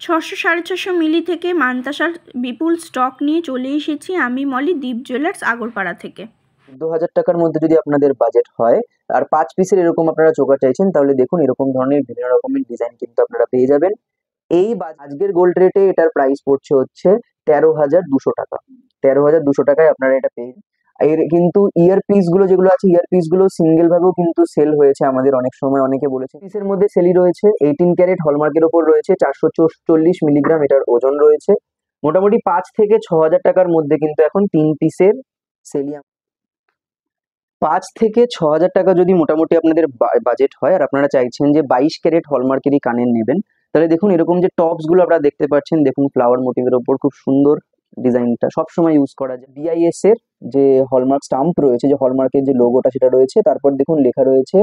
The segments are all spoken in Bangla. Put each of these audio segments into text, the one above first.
600-650 মিলি থেকে মান্তাসার বিপুল স্টক নিয়ে চলে এসেছি আমি মলি দীপ জুয়েলার্স আগরপাড়া থেকে। 2000 টাকার মধ্যে যদি আপনাদের বাজেট হয় আর 5 পিসের এরকম আপনারা চোকার চাইছেন, তাহলে দেখুন এরকম ধরনের বিভিন্ন রকমের ডিজাইন কিন্তু আপনারা পেয়ে যাবেন। আজকের গোল্ড রেটে এটার প্রাইস পড়ছে হচ্ছে 13,200 টাকা। 13,200 টাকায় আপনারা এটা পেয়ে এর কিন্তু ইয়ার পিস গুলো যেগুলো আছে, ইয়ার পিস গুলো সিঙ্গেল ভাবেও কিন্তু সেল হয়েছে আমাদের, অনেক সময় অনেকে বলেছে। পিসের মধ্যে সেলই রয়েছে 18 ক্যারেট হলমার্কের ওপর রয়েছে, 444 মিলিগ্রাম এটার ওজন রয়েছে। মোটামুটি 5 থেকে 6,000 টাকার মধ্যে কিন্তু এখন 3 পিসের সেলই 5 থেকে 6,000 টাকা যদি মোটামুটি আপনাদের বাজেট হয় আর আপনারা চাইছেন যে 22 ক্যারেট হলমার্কেরই কানের নেবেন, তাহলে দেখুন এরকম যে টপস গুলো আপনারা দেখতে পাচ্ছেন, দেখুন ফ্লাওয়ার মোটিভের ওপর খুব সুন্দর ডিজাইনটা সবসময় ইউজ করা যায়। বিআইএস এর যে হলমার্ক স্টাম্প রয়েছে, যে হলমার্কের যে লোগোটা সেটা রয়েছে, তারপর দেখুন লেখা রয়েছে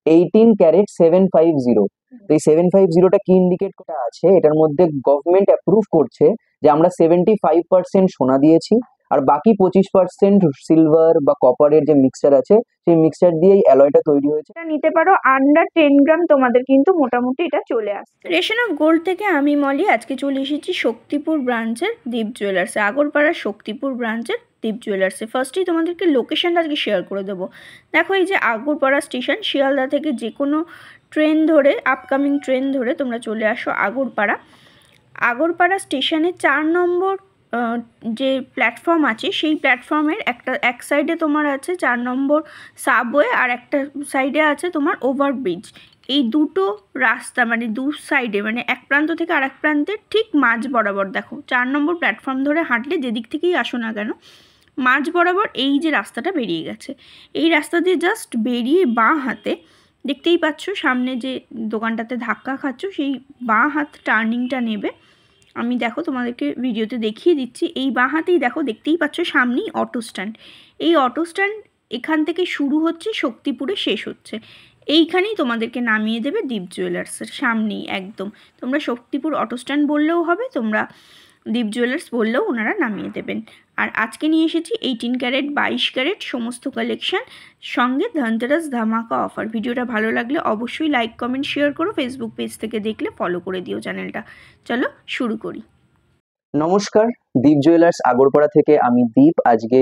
18 ক্যারেট 750। তো এই 750টা কি ইন্ডিকেট করা আছে, এটার মধ্যে গভর্নমেন্ট অ্যাপ্রুভ করছে যে আমরা 75% সোনা দিয়েছি আর বাকি 25% সিলভার বা কপারের যে মিক্সচার আছে সেই মিক্সচার দিয়ে এই অ্যালয়টা তৈরি হয়েছে। এটা নিতে পারো আন্ডার 10 গ্রাম, তোমাদের কিন্তু মোটামুটি এটা চলে আসছে। রেশন অফ গোল্ড থেকে আমি মলি আজকে চলে এসেছি শক্তিপুর ব্রাঞ্চের দীপ জুয়েলার্সে, আগরপাড়ার শক্তিপুর ব্রাঞ্চের দীপ জুয়েলার্সে। ফার্স্টেই তোমাদেরকে লোকেশনটা আজকে শেয়ার করে দেবো। দেখো এই যে আগরপাড়া স্টেশন, শিয়ালদা থেকে যে কোনো ট্রেন ধরে, আপকামিং ট্রেন ধরে তোমরা চলে আসো আগরপাড়া। আগরপাড়া স্টেশনে 4 নম্বর যে প্ল্যাটফর্ম আছে সেই প্ল্যাটফর্মের এক সাইডে তোমার আছে 4 নম্বর সাবওয়ে আর একটা সাইডে আছে তোমার ওভারব্রিজ। এই দুটো রাস্তা মানে দু সাইডে, মানে এক প্রান্ত থেকে আরেক প্রান্তের ঠিক মাঝ বরাবর দেখো 4 নম্বর প্ল্যাটফর্ম ধরে হাঁটলে যেদিক থেকেই আসো না কেন, মাঝ বরাবর এই যে রাস্তাটা বেরিয়ে গেছে, এই রাস্তা দিয়ে জাস্ট বেরিয়ে বাঁ হাতে দেখতেই পাচ্ছ সামনে যে দোকানটাতে ধাক্কা খাচ্ছ সেই বাঁ হাত টার্নিংটা নেবে। আমি দেখো তোমাদেরকে ভিডিওতে দেখিয়ে দিচ্ছি, এই বাঁ হাতেই দেখো দেখতেই পাচ্ছ সামনেই অটো স্ট্যান্ড। এই অটো স্ট্যান্ড এখান থেকে শুরু হচ্ছে, শক্তিপুরে শেষ হচ্ছে। এইখানেই তোমাদেরকে নামিয়ে দেবে দীপ জুয়েলার্সের সামনেই একদম। তোমরা শক্তিপুর অটো স্ট্যান্ড বললেও হবে, তোমরা দীপ জুয়েলার্স বললেও ওনারা নামিয়ে দেবেন। আর আজকে নিয়ে এসেছি 18 ক্যারেট 22 ক্যারেট সমস্ত কালেকশন, সঙ্গে ধনতেরাস ধামাকা অফার। ভিডিওটা ভালো লাগলে অবশ্যই লাইক কমেন্ট শেয়ার করো, ফেসবুক পেজ থেকে দেখলে ফলো করে দিও চ্যানেলটা। চলো শুরু করি। নমস্কার, দীপ জুয়েলার্স আগরপাড়া থেকে আমি দীপ আজকে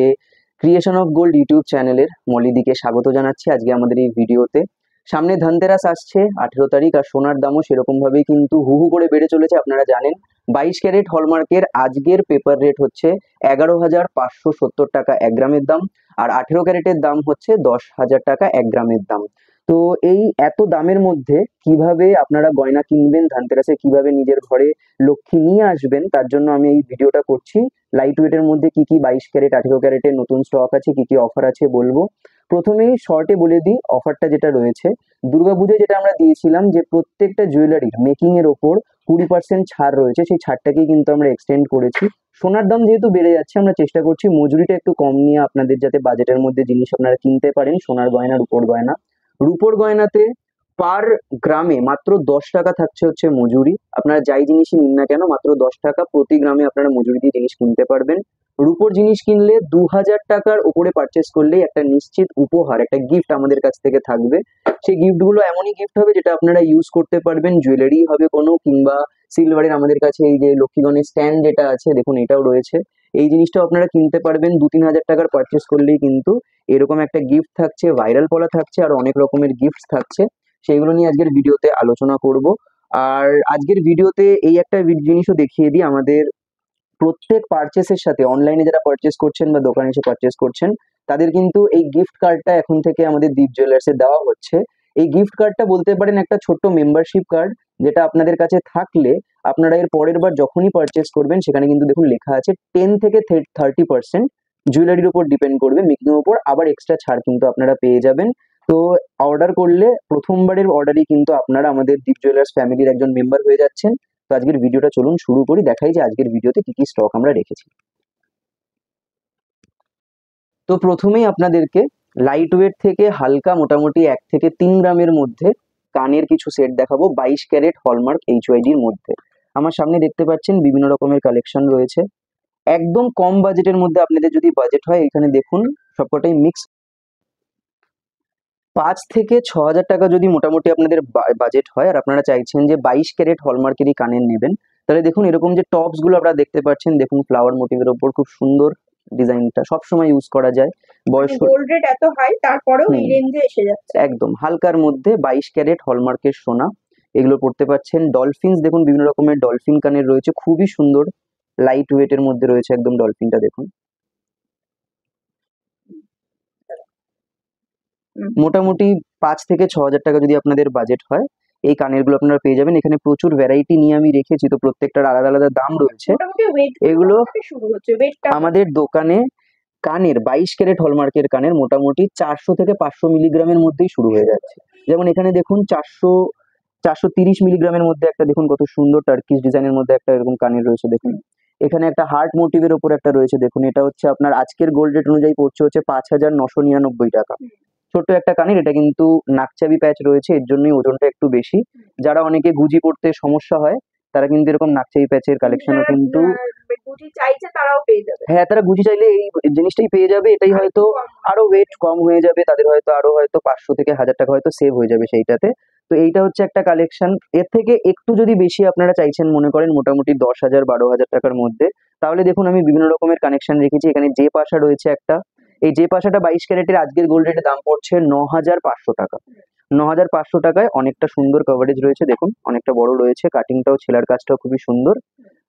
ক্রিয়েশন অফ গোল্ড ইউটিউব চ্যানেলের মলিদিকে স্বাগত জানাচ্ছি আজকে আমাদের এই ভিডিওতে। সামনে ধনতেরাস আসছে 18 তারিখ, আর সোনার দামও সেরকম ভাবেই কিন্তু হু করে বেড়ে চলেছে। আপনারা জানেন 22 ক্যারেট হলমার্কের আজকের পেপার রেট হচ্ছে 11,570 টাকা 1 গ্রামের দাম, আর 18 ক্যারেটের দাম হচ্ছে 10,000 টাকা 1 গ্রামের দাম। তো এই এত দামের মধ্যে কিভাবে আপনারা গয়না কিনবেন, ধনতেরাসে কিভাবে নিজের ঘরে লক্ষ্মী নিয়ে আসবেন, তার জন্য আমি এই ভিডিওটা করছি। লাইট ওয়েটের মধ্যে কি কি 22 ক্যারেট 18 ক্যারেটের নতুন স্টক আছে, কি কি অফার আছে বলবো। প্রথমেই শর্টে বলে দিই অফারটা যেটা রয়েছে, দুর্গাপুজোয় যেটা আমরা দিয়েছিলাম যে প্রত্যেকটা জুয়েলারির মেকিং এর ওপর 20% ছাড় রয়েছে, সেই ছাড়টাকেই কিন্তু আমরা এক্সটেন্ড করেছি। সোনার দাম যেহেতু বেড়ে যাচ্ছে, আমরা চেষ্টা করছি মজুরিটা একটু কম নিয়ে আপনাদের যাতে বাজেটের মধ্যে জিনিস আপনারা কিনতে পারেন। সোনার গয়না, রূপোর গয়না, রূপোর গয়নাতে পার গ্রামে মাত্র 10 টাকা থাকছে হচ্ছে মজুরি। আপনারা যাই জিনিসই নিন না কেন মাত্র 10 টাকা প্রতি গ্রামে আপনারা মজুরি দিয়ে জিনিস কিনতে পারবেন। রূপোর জিনিস কিনলে 2000 টাকার উপরে পারচেস করলেই একটা নিশ্চিত উপহার, একটা গিফট আমাদের কাছ থেকে থাকবে। সেই গিফটগুলো এমনই গিফট হবে যেটা আপনারা ইউজ করতে পারবেন, জুয়েলারি হবে কোনো, কিংবা সিলভারের আমাদের কাছে এই যে লক্ষ্মীগণের স্ট্যান্ড যেটা আছে দেখুন এটাও রয়েছে, এই জিনিসটাও আপনারা কিনতে পারবেন। 2-3 হাজার টাকার পারচেস করলেই কিন্তু এরকম একটা গিফট থাকছে, ভাইরাল পলা থাকছে, আর অনেক রকমের গিফট থাকছে। সেইগুলো নিয়ে আজকের ভিডিওতে আলোচনা করব। আর আজকের ভিডিওতে এই একটা জিনিসও দেখিয়ে দিই, আমাদের প্রত্যেক পারচেসের সাথে অনলাইনে যারা পারচেস করছেন বা দোকানে এসে পারচেস করছেন তাদের কিন্তু এই গিফট কার্ডটা এখন থেকে আমাদের দীপ জুয়েলার্সে দেওয়া হচ্ছে। এই গিফট কার্ডটা বলতে পারেন একটা ছোট্ট মেম্বারশিপ কার্ড, যেটা আপনাদের কাছে থাকলে আপনারা এর পরের বার যখনই পারচেস করবেন সেখানে কিন্তু দেখুন লেখা আছে 10 থেকে 30% জুয়েলারির উপর ডিপেন্ড করবে, মেকিং উপর আবার এক্সট্রা ছাড় কিন্তু আপনারা পেয়ে যাবেন। তো অর্ডার করলে প্রথমবারের অর্ডারই কিন্তু আপনারা আমাদের দীপ জুয়েলার্স ফ্যামিলির একজন মেম্বার হয়ে যাচ্ছেন। তো আজকের ভিডিওটা চলুন শুরু করি, দেখাই যে আজকের ভিডিওতে কি কি স্টক আমরা রেখেছি। তো প্রথমেই আপনাদেরকে লাইট ওয়েট থেকে হালকা মোটামুটি 1 থেকে 3 গ্রামের মধ্যে কানের কিছু সেট দেখাবো 22 ক্যারেট হলমার্ক এইচওয়াইডির মধ্যে। আমার সামনে দেখতে পাচ্ছেন বিভিন্ন রকমের কালেকশন রয়েছে। একদম কম বাজেটের মধ্যে আপনাদের যদি বাজেট হয়, এখানে দেখুন সবকটাই মিক্স। 5 থেকে 6,000 টাকা যদি মোটামুটি আপনাদের বাজেট হয় আর আপনারা চাইছেন যে 22 ক্যারেট হলমার্কেরই কানের নেবেন, তাহলে দেখুন এরকম যে টপস গুলো আপনারা দেখতে পাচ্ছেন, দেখুন ফ্লাওয়ার মোটিভের ওপর খুব সুন্দর ডিজাইনটা সবসময় ইউজ করা যায়। বয়স্ক গোল্ড রেট এত হাই তারপরেও এই রেঞ্জে এসে যাচ্ছে। একদম হালকার মধ্যে 22 ক্যারেট হলমার্কের সোনা, এগুলো পড়তে পাচ্ছেন। ডলফিনস দেখুন বিভিন্ন রকমের ডলফিন কানের রয়েছে, খুবই সুন্দর লাইট ওয়েটের মধ্যে রয়েছে একদম ডলফিনটা দেখুন। মোটামুটি 5 থেকে 6,000 টাকা যদি আপনাদের বাজেট হয় এই কানের গুলো আপনারা পেয়ে যাবেন। এখানে প্রচুর ভ্যারাইটি নিয়ে আমি রেখেছি, তো প্রত্যেকটার আলাদা আলাদা দাম রয়েছে। এগুলো আমাদের দোকানে কানের 22 ক্যারেট হলমার্কের কানের মোটামুটি 400 থেকে 500 মিলিগ্রামের মধ্যেই শুরু হয়ে যাচ্ছে। যেমন এখানে দেখুন 430 মিলিগ্রামের মধ্যে একটা দেখুন কত সুন্দর টার্কিশ ডিজাইনের মধ্যে একটা এরকম কানের রয়েছে দেখুন। এখানে একটা হার্ট মোটিভের ওপর একটা রয়েছে দেখুন, এটা হচ্ছে আপনার আজকের গোল্ড রেট অনুযায়ী পড়ছে হচ্ছে 5,999 টাকা। ছোট্ট একটা কানের, এটা কিন্তু নাকচাবি প্যাচ রয়েছে, এর জন্যই ওজনটা একটু বেশি। যারা অনেকে গুজি পড়তে সমস্যা হয় তারা কিন্তু এরকম নাকচাবি প্যাচের কালেকশনও কিন্তু গুজি চাইছে তারাও পেয়ে যাবে। হ্যাঁ, তারা গুজি চাইলে এই জিনিসটাই পেয়ে যাবে। এটাই হয়তো আরো ওয়েট কম হয়ে যাবে, তাদের হয়তো 500 থেকে 1,000 টাকা হয়তো সেভ হয়ে যাবে সেইটাতে। তো এইটা হচ্ছে একটা কালেকশন। এর থেকে একটু যদি বেশি আপনারা চাইছেন মনে করেন মোটামুটি 10,000 12,000 টাকার মধ্যে, তাহলে দেখুন আমি বিভিন্ন রকমের কানেকশন রেখেছি। এখানে যে পাশা রয়েছে একটা, এই যে পাশাটা 22 ক্যারেটের আজকের গোল্ড রেটের দাম পড়ছে 9,500 টাকা। 9,500 টাকায় অনেকটা সুন্দর কভারেজ রয়েছে দেখুন, অনেকটা বড় রয়েছে, কাটিংটাও ছেলার কাজটাও খুবই সুন্দর।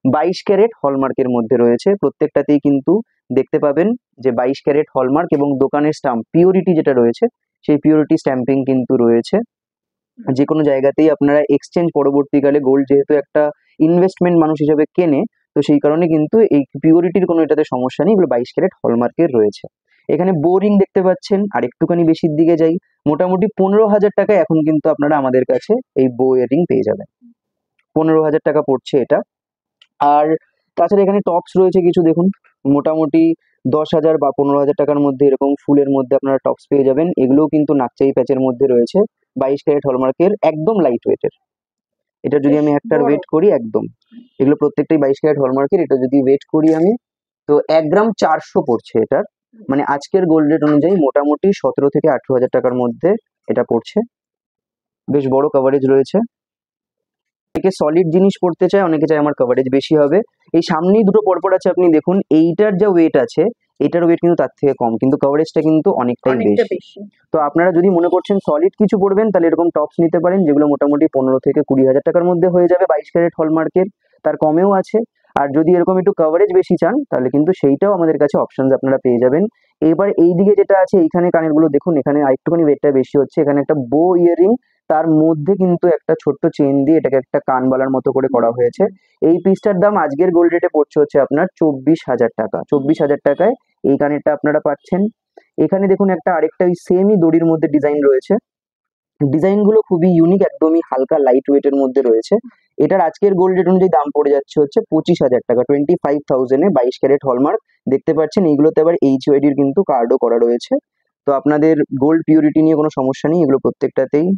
22 ক্যারেট হলমার্কের মধ্যে রয়েছে, প্রত্যেকটাতেই কিন্তু দেখতে পাবেন যে 22 ক্যারেট হলমার্ক এবং দোকানের স্টাম্প পিওরিটি যেটা রয়েছে সেই পিওরিটি স্ট্যাম্পিং কিন্তু রয়েছে। যে কোনো জায়গাতেই আপনারা এক্সচেঞ্জ পরবর্তীকালে গোল্ড যেহেতু একটা ইনভেস্টমেন্ট মানুষ হিসেবে কেনে, তো সেই কারণে কিন্তু এই পিওরিটির কোনো এটাতে সমস্যা নেই, এগুলো 22 ক্যারেট হলমার্কের রয়েছে। এখানে বোরিং দেখতে পাচ্ছেন, আর একটুখানি বেশির দিকে যাই, মোটামুটি 15,000 টাকায় এখন কিন্তু আপনারা আমাদের কাছে এই বো ইয়ারিং পেয়ে যাবেন। 15,000 টাকা পড়ছে এটা। আর তাছাড়া এখানে টপস রয়েছে কিছু দেখুন, মোটামুটি 10,000 বা 15,000 টাকার মধ্যে এরকম ফুলের মধ্যে আপনারা টপস পেয়ে যাবেন। এগুলোও কিন্তু নাকচাই প্যাচের মধ্যে রয়েছে, 22 ক্যারেট হলমার্কের, একদম লাইট ওয়েটের। এটা যদি আমি একটার ওয়েট করি একদম, এগুলো প্রত্যেকটাই 22 ক্যারেট হলমার্কের। এটা যদি ওয়েট করি আমি, তো 1 গ্রাম 400 পড়ছে এটার, মানে আজকের গোল্ড রেট অনুযায়ী মোটামুটি 17 থেকে 18,000 টাকার মধ্যে এটা পড়ছে। বেশ বড় কভারেজ রয়েছে। অনেকে সলিড জিনিস পড়তে চায়, অনেকে চায় আমার কভারেজ বেশি হবে। এই সামনেই দুটো পরপর আছে, আপনি দেখুন এইটার যা ওয়েট আছে এটার ওয়েট কিন্তু তার থেকে কম, কিন্তু কভারেজটা কিন্তু অনেকটাই বেশি। তো আপনারা যদি মনে করছেন সলিড কিছু পড়বেন তাহলে এরকম টপস নিতে পারেন, যেগুলো মোটামুটি 15 থেকে 20,000 টাকার মধ্যে হয়ে যাবে 22 ক্যারেট হলমার্কের, তার কমেও আছে। আর যদি এরকম একটু কভারেজ বেশি চান তাহলে কিন্তু সেইটাও আমাদের কাছে অপশনস আপনারা পেয়ে যাবেন। এবার এই দিকে যেটা আছে এইখানে কানের গুলো দেখুন, এখানে আরেকটুখানি ওয়েটটা বেশি হচ্ছে। এখানে একটা বো ইয়ারিং, তার মধ্যে কিন্তু একটা ছোট্ট চেন দিয়ে এটাকে একটা কানবালার মতো করে করা হয়েছে। এই পিসটার দাম আজকের গোল্ড রেটে পড়ছে হচ্ছে আপনার 24,000 টাকা। 24,000 টাকায় এই কানেরটা আপনারা পাচ্ছেন। এখানে দেখুন একটা আরেকটা ওই সেমই দড়ির মধ্যে ডিজাইন রয়েছে, ডিজাইনগুলো খুবই ইউনিক, একদমই হালকা লাইট ওয়েটের মধ্যে রয়েছে। এটার আজকের গোল্ড রেট অনুযায়ী দাম পড়ে যাচ্ছে হচ্ছে 25,000 টাকা, 25,000-এ 22 ক্যারেট হলমার্ক। দেখতে পাচ্ছেন এইগুলোতে আবার HYD-র কিন্তু কার্ডও করা রয়েছে। তো আপনাদের গোল্ড পিউরিটি নিয়ে কোনো সমস্যা নেই, এগুলো প্রত্যেকটাতেই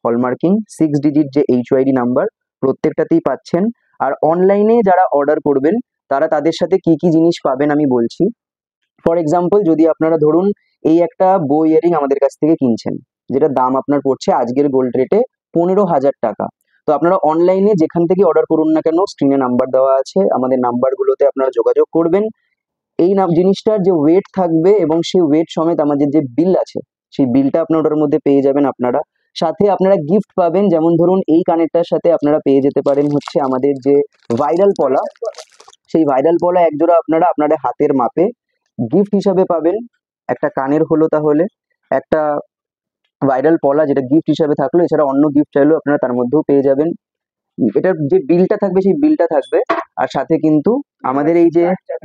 হলমার্কিং 6 ডিজিট যে HYD নাম্বার প্রত্যেকটাতেই পাচ্ছেন। আর অনলাইনে যারা অর্ডার করবেন তারা তাদের সাথে কি কি জিনিস পাবেন আমি বলছি। ফর এক্সাম্পল, যদি আপনারা ধরুন এই একটা বো ইয়ারিং আমাদের কাছ থেকে কিনছেন, যেটা দাম আপনার পড়ছে আজকের গোল্ড রেটে 15,000 টাকা, তো আপনারা অনলাইনে যেখান থেকে অর্ডার করুন না কেন স্ক্রিনে নাম্বার দেওয়া আছে, আমাদের নাম্বারগুলোতে আপনারা যোগাযোগ করবেন। এই জিনিসটার যে ওয়েট থাকবে এবং সেই ওয়েট সমেত আমাদের যে বিল আছে সেই বিলটা আপনার ওটার মধ্যে পেয়ে যাবেন আপনারা। সাথে আপনারা গিফট পাবেন, যেমন ধরুন এই কানেরটার সাথে আপনারা পেয়ে যেতে পারেন হচ্ছে আমাদের যে ভাইরাল পলা, সেই ভাইরাল পলা একজোড়া আপনারা আপনাদের হাতের মাপে গিফট হিসাবে পাবেন। একটা কানের হলো, তাহলে একটা ভাইরাল পলা যেটা গিফট হিসাবে থাকলো, এছাড়া অন্য গিফট চাইলেও আপনারা তার মধ্যেও পেয়ে যাবেন। এটার যে বিলটা থাকবে সেই বিলটা থাকবে, আর সাথে কিন্তু আমাদের এই যে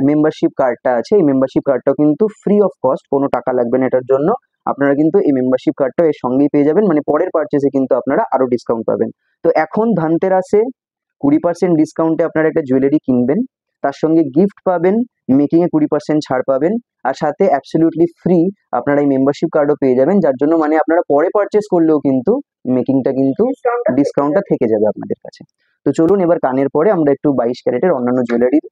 মেম্বারশিপ কার্ডটা আছে এই মেম্বারশিপ কার্ডটাও কিন্তু ফ্রি অফ কস্ট, কোনো টাকা লাগবে না এটার জন্য। আপনারা কিন্তু এই মেম্বারশিপ কার্ডটা এর সঙ্গেই পেয়ে যাবেন, মানে পরের পারচেসে কিন্তু আপনারা আরো ডিসকাউন্ট পাবেন। তো এখন ধানতেরাসে 20% ডিসকাউন্টে আপনারা একটা জুয়েলারি কিনবেন, তার সঙ্গে গিফট পাবেন, মেকিং এ 20% ছাড় পাবেন, আর সাথে অ্যাবসলিউটলি ফ্রি আপনারা এই মেম্বারশিপ কার্ডও পেয়ে যাবেন, যার জন্য মানে আপনারা পরে পারচেস করলেও কিন্তু মেকিংটা কিন্তু ডিসকাউন্টটা থেকে যাবে আপনাদের কাছে। তো চলুন এবার কানের পরে আমরা একটু 22 ক্যারেটের অন্যান্য জুয়েলারির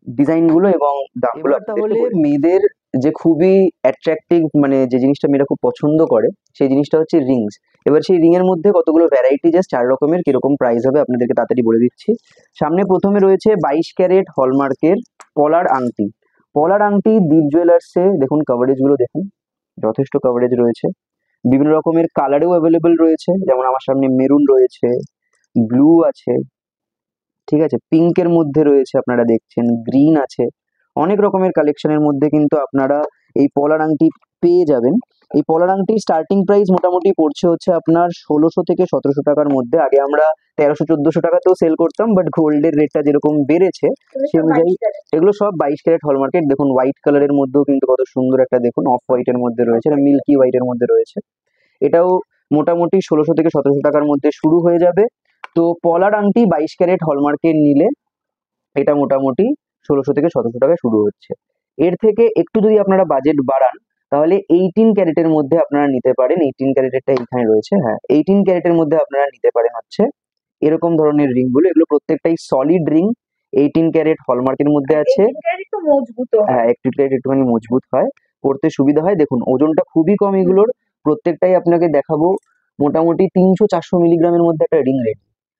ডিজাইনগুলো এবং দামগুলো। তাহলে মেয়েদের যে খুবই অ্যাট্রাকটিভ, মানে যে জিনিসটা মেয়েরা খুব পছন্দ করে সেই জিনিসটা হচ্ছে রিংস। এবার সেই রিং এর মধ্যে কতগুলো ভ্যারাইটি, জাস্ট 4 রকমের, কিরকম প্রাইস হবে আপনাদেরকে তাড়াতাড়ি বলে দিচ্ছি। সামনে প্রথমে রয়েছে 22 ক্যারেট হলমার্কের পলার আংটি। পলার আংটি দীপ জুয়েলার্সে দেখুন, কভারেজগুলো দেখুন, যথেষ্ট কভারেজ রয়েছে। বিভিন্ন রকমের কালারেও অ্যাভেলেবেল রয়েছে, যেমন আমার সামনে মেরুন রয়েছে, ব্লু আছে, ঠিক আছে, পিঙ্কের মধ্যে রয়েছে, আপনারা দেখছেন গ্রিন আছে। অনেক রকমের কালেকশনের মধ্যে কিন্তু আপনারা এই পলার আংটি পেয়ে যাবেন। এই পলার আংটির স্টার্টিং প্রাইস মোটামুটি পড়ছে হচ্ছে আপনার 1600 থেকে 1700 টাকার মধ্যে। আগে আমরা 1300-1400 টাকাতেও সেল করতাম, বাট গোল্ডের রেটটা যেরকম বেড়েছে সেই অনুযায়ী এগুলো সব 22 ক্যারেট হলমার্কের। দেখুন হোয়াইট কালারের মধ্যেও কিন্তু কত সুন্দর একটা, দেখুন অফ হোয়াইটের মধ্যে রয়েছে, মিল্কি হোয়াইটের মধ্যে রয়েছে। এটাও মোটামুটি 1600 থেকে 1700 টাকার মধ্যে শুরু হয়ে যাবে। তো পলার আংটি 22 ক্যারেট হলমার্কের নিলে এটা মোটামুটি 1600 থেকে 1700 টাকায় শুরু হচ্ছে। এর থেকে একটু যদি আপনারা বাজেট বাড়ান তাহলে 18 ক্যারেটের মধ্যে আপনারা নিতে পারেন। 18 ক্যারেটেরটা এখানে রয়েছে, হ্যাঁ 18 ক্যারেটের মধ্যে আপনারা নিতে পারেন হচ্ছে এরকম ধরনের রিংগুলো। এগুলো প্রত্যেকটাই সলিড রিং, 18 ক্যারেট হলমার্কের মধ্যে আছে। হ্যাঁ 18 ক্যারেট একটুখানি মজবুত হয়, পড়তে সুবিধা হয়। দেখুন ওজনটা খুবই কম এগুলোর, প্রত্যেকটাই আপনাকে দেখাবো মোটামুটি 300-400 মিলিগ্রামের মধ্যে একটা রিং রেট।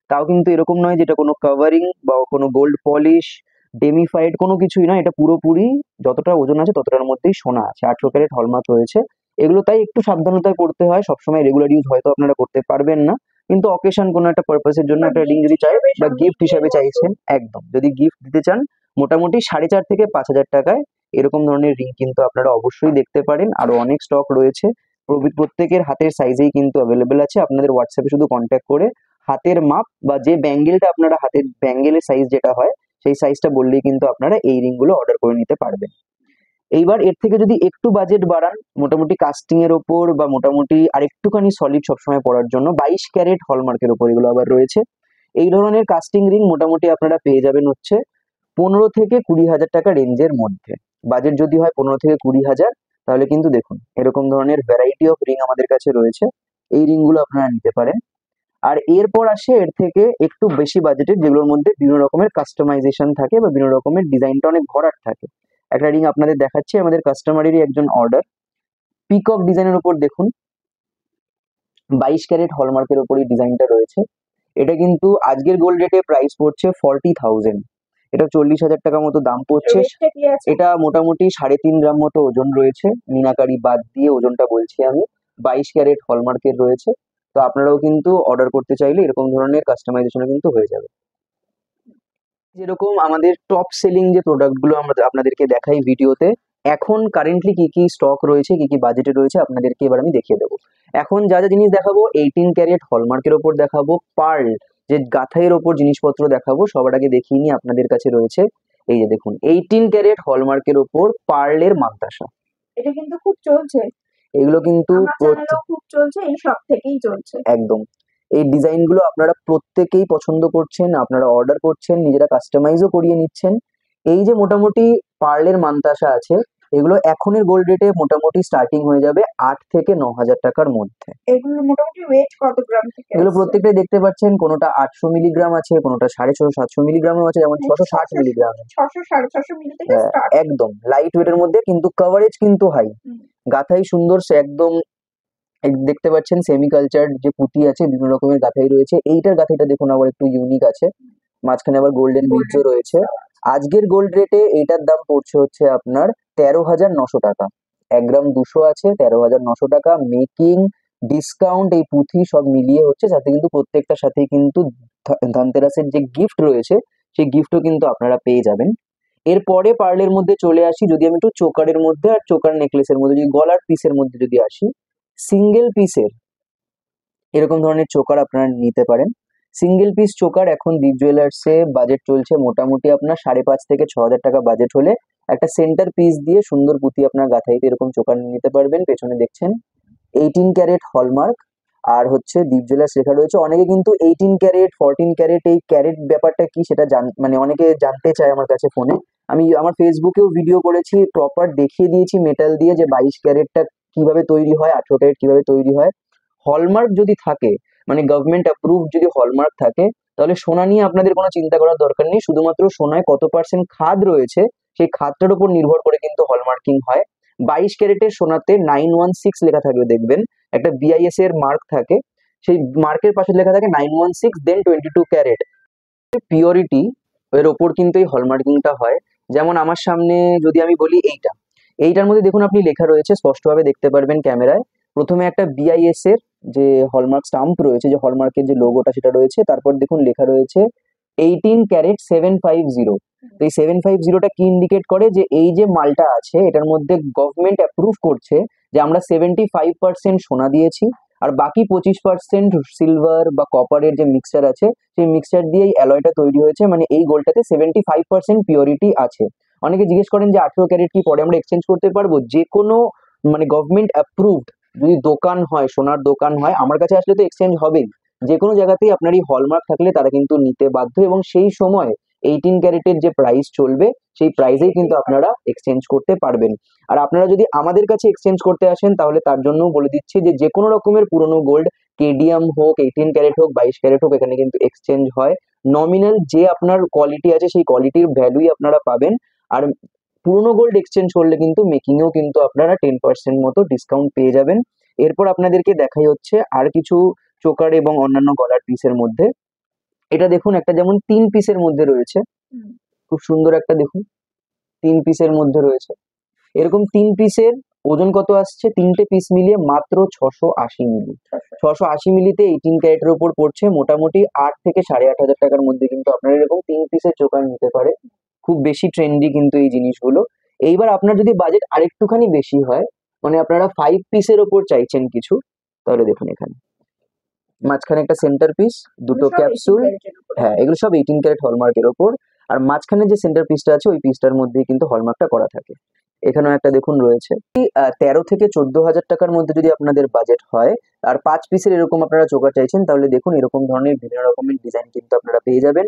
তাও কিন্তু এরকম নয় যেটা কোনো কাভারিং বা কোনো গোল্ড পলিশ ডেমিফাইড কোনো কিছুই নয়, এটা পুরোপুরি যতটা ওজন আছে ততটার মধ্যেই সোনা আছে। 18 ক্যারেট হলমার্ক রয়েছে এগুলো, তাই একটু সাবধানতায় পড়তে হয়। সবসময় রেগুলার ইউজ হয়তো আপনারা করতে পারবেন না, কিন্তু অকেশন কোনো একটা পারপাসের জন্য একটা রিং যদি চাই বা গিফট হিসাবে চাইছেন, একদম যদি গিফট দিতে চান মোটামুটি 4.5 থেকে 5,000 টাকায় এরকম ধরনের রিং কিন্তু আপনারা অবশ্যই দেখতে পারেন। আরো অনেক স্টক রয়েছে, প্রত্যেকের হাতের সাইজেই কিন্তু অ্যাভেলেবেল আছে। আপনাদের হোয়াটসঅ্যাপে শুধু কন্ট্যাক্ট করে হাতের মাপ বা যে ব্যাঙ্গেলটা আপনারা হাতের ব্যাঙ্গেলের সাইজ যেটা হয় সেই সাইজটা বললেই কিন্তু আপনারা এই রিংগুলো অর্ডার করে নিতে পারবেন। এইবার এর থেকে যদি একটু বাজেট বাড়ান, মোটামুটি কাস্টিং এর ওপর বা মোটামুটি আরেকটুখানি সলিড সবসময় পড়ার জন্য 22 ক্যারেট হলমার্কের ওপর এগুলো আবার রয়েছে। এই ধরনের কাস্টিং রিং মোটামুটি আপনারা পেয়ে যাবেন হচ্ছে 15 থেকে 20,000 টাকা রেঞ্জের মধ্যে। বাজেট যদি হয় 15 থেকে 20,000, তাহলে কিন্তু দেখুন এরকম ধরনের ভ্যারাইটি অফ রিং আমাদের কাছে রয়েছে, এই রিংগুলো আপনারা নিতে পারেন। আর এরপর আসে এর থেকে একটু বেশি বাজেটের, যেগুলোর মধ্যে বিভিন্ন রকমের কাস্টমাইজেশন থাকে বা বিভিন্ন রকমের ডিজাইনটা অনেক ভরাট থাকে। একটা রিং আপনাদের দেখাচ্ছি, আমাদের কাস্টমারেরই একজন অর্ডার, পিকক ডিজাইনের উপর দেখুন 22 ক্যারেট হলমার্কের উপর এই ডিজাইনটা রয়েছে। এটা কিন্তু আজকের গোল্ড রেটে প্রাইস পড়ছে 40,000, এটা 40,000 টাকা মতো দাম পড়ছে। এটা মোটামুটি 3.5 গ্রাম মতো ওজন রয়েছে, মিনাকারি বাদ দিয়ে ওজনটা বলছি আমি। 22 ক্যারেট হলমার্কের রয়েছে, তো আপনারাও কিন্তু অর্ডার করতে চাইলে এরকম ধরনের কাস্টমাইজেশন কিন্তু হয়ে যাবে। যেরকম আমাদের টপ সেলিং যে প্রোডাক্টগুলো আমরা আপনাদেরকে দেখাই ভিডিওতে, এখন কারেন্টলি কি কি স্টক রয়েছে, কি কি বাজেটে রয়েছে আপনাদেরকে এবার আমি দেখিয়ে দেবো। এখন যা যা জিনিস দেখাবো 18 ক্যারেট হলমার্কের ওপর দেখাবো, পার্ল যে গাথাইয়ের ওপর জিনিসপত্র দেখাবো। সবার আগে দেখিয়ে নিই, আপনাদের কাছে রয়েছে এই যে দেখুন 18 ক্যারেট হলমার্কের ওপর পার্লের মাগতাসা। এটা কিন্তু খুব চলছে, এগুলো কিন্তু খুব চলছে, এই সব থেকেই চলছে একদম। এই ডিজাইনগুলো আপনারা প্রত্যেকেই পছন্দ করছেন, আপনারা অর্ডার করছেন, নিজেরা কাস্টমাইজও করিয়ে নিচ্ছেন। এই যে মোটামুটি পার্লের মান্তাসা আছে, এগুলো এখনের গোল্ড রেটে মোটামুটি স্টার্টিং হয়ে যাবে 8 থেকে 9,000 টাকার মধ্যে। এগুলো মোটামুটি ওয়েট কত গ্রাম থেকে? এগুলো প্রত্যেকটাই দেখতে পাচ্ছেন, কোনোটা 800 মিলিগ্রাম আছে, কোনোটা 650-700 মিলিগ্রামও আছে, যেমন 660 মিলিগ্রাম, 600-650 মিলি থেকে স্টার্ট। একদম লাইট ওয়েটের মধ্যে, কিন্তু কভারেজ কিন্তু হাই। গাথাই সুন্দর, সে একদম দেখতে পাচ্ছেন সেমি কালচার যে পুঁতি আছে, বিভিন্ন রকমের গাথাই রয়েছে। এইটার গাথাইটা দেখুন আবার একটু ইউনিক আছে, মাঝখানে আবার গোল্ডেন বিটসও রয়েছে। আজকের গোল্ড রেটে এইটার দাম পড়ছে হচ্ছে আপনার 13,900 টাকা। 1 গ্রাম 200 আছে, 13,900 টাকা। মেকিং ডিসকাউন্ট এই পুঁথি সব মিলিয়ে হচ্ছে, সাথে কিন্তু প্রত্যেকটার সাথেই কিন্তু ধনতেরাসের যে গিফট রয়েছে সেই গিফটও কিন্তু আপনারা পেয়ে যাবেন। এরপরে পার্লের মধ্যে চলে আসি, যদি আমি একটু চোকারের মধ্যে আর চোকার নেকলেসের মধ্যে, যদি গলার পিসের মধ্যে যদি আসি, সিঙ্গেল পিসের এরকম ধরনের চোকার আপনারা নিতে পারেন। সিঙ্গেল পিস চোকার এখন দীপ জুয়েলার্সে বাজেট চলছে মোটামুটি আপনার 5,500 থেকে 6,000 টাকা বাজেট হলে একটা সেন্টার পিস দিয়ে সুন্দর পুঁতি আপনার গাথাইতে এরকম চোকার নিতে পারবেন। পেছনে দেখছেন 18 ক্যারেট হলমার্ক, আর হচ্ছে দীপ জুয়েলার্স লেখা রয়েছে। অনেকে কিন্তু 18 ক্যারেট 14 ক্যারেট এই ক্যারেট ব্যাপারটা কি সেটা মানে অনেকে জানতে চায় আমার কাছে ফোনে। আমি আমার ফেসবুকেও ভিডিও করেছি, প্রপার দেখিয়ে দিয়েছি মেটাল দিয়ে যে 22 ক্যারেটটা কিভাবে তৈরি হয়, 18 ক্যারেট কিভাবে তৈরি হয়। হলমার্ক যদি থাকে, মানে গভর্নমেন্ট অ্যাপ্রুভ যদি হলমার্ক থাকে, তাহলে সোনা নিয়ে আপনাদের কোনো চিন্তা করার দরকার নেই। শুধুমাত্র সোনায় কত % খাদ রয়েছে সেই খাদটার উপর নির্ভর করে কিন্তু হলমার্কিং হয়। 22 ক্যারেটের সোনাতে 916 লেখা থাকবে, দেখবেন একটা BIS এর মার্ক থাকে, সেই মার্কের পাশে লেখা থাকে 916 দেন 22 ক্যারেট পিওরিটি, এর ওপর কিন্তু এই হলমার্কিংটা হয়। যেমন আমার সামনে যদি আমি বলি এইটার মধ্যে দেখুন আপনি লেখা রয়েছে, স্পষ্টভাবে দেখতে পারবেন ক্যামেরায়। প্রথমে একটা BIS এর যে হলমার্ক স্টাম্প রয়েছে, যে হলমার্কের যে লোগোটা সেটা রয়েছে, তারপর দেখুন লেখা রয়েছে 18 ক্যারেট 750। তো এই 750টা কি ইন্ডিকেট করে, যে এই যে মালটা আছে এটার মধ্যে গভর্নমেন্ট অ্যাপ্রুভ করছে যে আমরা 75% সোনা দিয়েছি, আর বাকি 25% সিলভার বা কপারের যে মিক্সচার আছে সেই মিক্সচার দিয়ে এই অ্যালয়টা তৈরি হয়েছে, মানে এই গোল্ডটাতে 75% পিওরিটি আছে। অনেকে জিজ্ঞেস করেন যে 18 ক্যারেট কি পরে আমরা এক্সচেঞ্জ করতে পারবো? যে কোনো মানে গভর্নমেন্ট অ্যাপ্রুভড যদি দোকান হয়, সোনার দোকান হয়, আমার কাছে আসলে তো এক্সচেঞ্জ হবেই। যে কোনো জায়গাতেই আপনার এই হলমার্ক থাকলে তারা কিন্তু নিতে বাধ্য, এবং সেই সময় 18 ক্যারেটের যে প্রাইস চলবে সেই প্রাইসেই কিন্তু আপনারা এক্সচেঞ্জ করতে পারবেন। আর আপনারা যদি আমাদের কাছে এক্সচেঞ্জ করতে আসেন তাহলে তার জন্য বলে দিচ্ছি যে যে কোনো রকমের পুরনো গোল্ড, কেডিএম হোক, 18 ক্যারেট হোক, 22 ক্যারেট হোক, এখানে কিন্তু এক্সচেঞ্জ হয়। নমিনাল যে আপনার কোয়ালিটি আছে সেই কোয়ালিটির ভ্যালুই আপনারা পাবেন। আর পুরনো গোল্ড এক্সচেঞ্জ করলে কিন্তু মেকিংয়েও কিন্তু আপনারা 10% মতো ডিসকাউন্ট পেয়ে যাবেন। এরপর আপনাদেরকে দেখাই হচ্ছে আর কিছু চোকার এবং অন্যান্য গলার পিসের মধ্যে। এটা দেখুন একটা যেমন 3 পিসের মধ্যে রয়েছে, খুব সুন্দর একটা দেখুন 3 পিসের মধ্যে রয়েছে। এরকম 3 পিসের ওজন কত আসছে? 3টে পিস মিলিয়ে মাত্র 680 মিলি। 680 মিলিতে 18 ক্যারেটের উপর পড়ছে মোটামুটি 8 থেকে 8,500 টাকার মধ্যে কিন্তু আপনারা এরকম 3 পিসের চোকার নিতে পারে। খুব বেশি ট্রেন্ডি কিন্তু এই জিনিসগুলো। এইবার আপনার যদি বাজেট আরেকটুখানি বেশি হয়, মানে আপনারা 5 পিসের ওপর চাইছেন কিছু, তাহলে দেখুন এখানে মাঝখানে একটা সেন্টার পিস, দুটো ক্যাপসুল, হ্যাঁ এগুলো সব 18 ক্যারেট হলমার্কের ওপর। আর মাঝখানে যে সেন্টার পিসটা আছে ওই পিসটার মধ্যেই কিন্তু হলমার্কটা করা থাকে। এখানেও একটা দেখুন রয়েছে। 13 থেকে 14,000 টাকার মধ্যে যদি আপনাদের বাজেট হয় আর 5 পিসের এরকম আপনারা চোকার চাইছেন, তাহলে দেখুন এরকম ধরনের বিভিন্ন রকমের ডিজাইন কিন্তু আপনারা পেয়ে যাবেন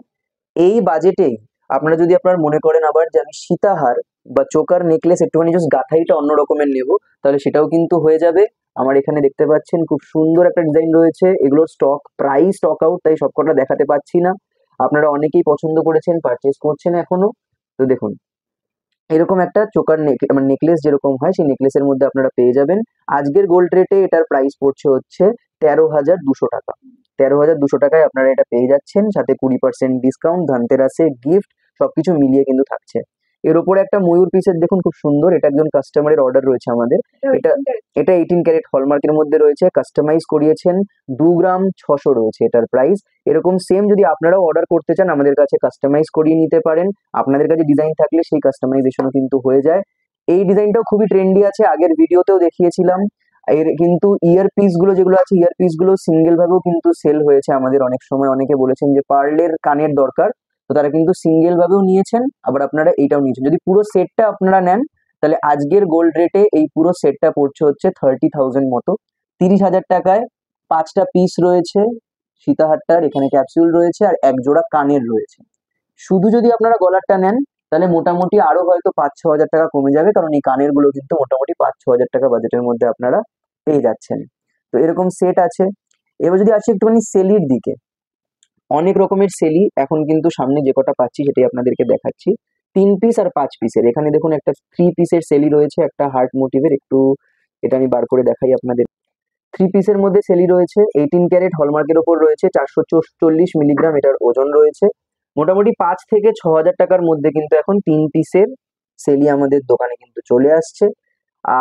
এই বাজেটেই। আপনারা যদি আপনার মনে করেন আবার যে আমি সীতাহার বা চোকার নেকলেস একটুখানি জাস্ট গাঁথাইটা অন্য রকমের নেব, তাহলে সেটাও কিন্তু হয়ে যাবে। আমার এখানে দেখতে পাচ্ছেন খুব সুন্দর একটা ডিজাইন রয়েছে, এগুলোর স্টক আউট, তাই সবকটা দেখাতে পাচ্ছি না। আপনারা অনেকেই পছন্দ করেছেন, পারচেস করছেন এখনো। তো দেখুন এরকম একটা চোকার নেকলেস যেরকম হয় সেই নেকলেসের মধ্যে আপনারা পেয়ে যাবেন। আজকের গোল্ড রেটে এটার প্রাইস পড়ছে হচ্ছে 13,200 টাকা। 13,200 টাকায় আপনারা এটা পেয়ে যাচ্ছেন, সাথে 20% ডিসকাউন্ট, ধনতেরাসে গিফট সবকিছু মিলিয়ে কিন্তু থাকছে। এর উপরে একটা ময়ূর পিসের দেখুন খুব সুন্দর, এটা একজন কাস্টমারের অর্ডার রয়েছে আমাদের। এটা এটা 18 ক্যারেট হলমার্কের মধ্যে রয়েছে, কাস্টমাইজ করিয়েছেন, 2 গ্রাম 600 রয়েছে এটার প্রাইস। এরকম সেম যদি আপনারাও অর্ডার করতে চান আমাদের কাছে কাস্টমাইজ করিয়ে নিতে পারেন। আপনাদের কাছে ডিজাইন থাকলে সেই কাস্টমাইজেশনও কিন্তু হয়ে যায়। এই ডিজাইনটাও খুবই ট্রেন্ডি আছে, আগের ভিডিওতেও দেখিয়েছিলাম। এর কিন্তু ইয়ার পিস গুলো যেগুলো আছে, ইয়ার পিস গুলো সিঙ্গেল ভাবেও কিন্তু সেল হয়েছে আমাদের। অনেক সময় অনেকে বলেছেন যে পার্লের কানের দরকার, তো তারা কিন্তু সিঙ্গেল ভাবেও নিয়েছেন, আবার আপনারা এইটাও নিয়েছেন। যদি পুরো সেটটা আপনারা নেন তাহলে আজকের গোল্ড রেটে এই পুরো সেটটা পড়ছে হচ্ছে 30,000 মতো। 30,000 টাকায় 5টা পিস রয়েছে সীতাহারটার, এখানে ক্যাপসুল রয়েছে আর এক জোড়া কানের রয়েছে। শুধু যদি আপনারা গলারটা নেন তাহলে মোটামুটি আরো হয়তো 5-6 হাজার টাকা কমে যাবে, কারণ এই কানের গুলো কিন্তু মোটামুটি 5-6 হাজার টাকা বাজেটের মধ্যে আপনারা পেয়ে যাচ্ছেন। তো এরকম সেট আছে। এবার যদি আসি একটুখানি সেলির দিকে, অনেক রকমের সেলি এখন কিন্তু সামনে যে কটা পাচ্ছি সেটাই আপনাদেরকে দেখাচ্ছি। 3 পিস আর 5 পিসের, এখানে দেখুন একটা 3 পিসের সেলি রয়েছে, একটা হার্ট মোটিভের, একটু এটা আমি বার করে দেখাই আপনাদের। 3 পিসের মধ্যে সেলি রয়েছে, 18 ক্যারেট হলমার্কের ওপর রয়েছে, 440 মিলিগ্রাম এটার ওজন রয়েছে। মোটামুটি 5 থেকে 6 হাজার টাকার মধ্যে কিন্তু এখন 3 পিসের সেলি আমাদের দোকানে কিন্তু চলে আসছে।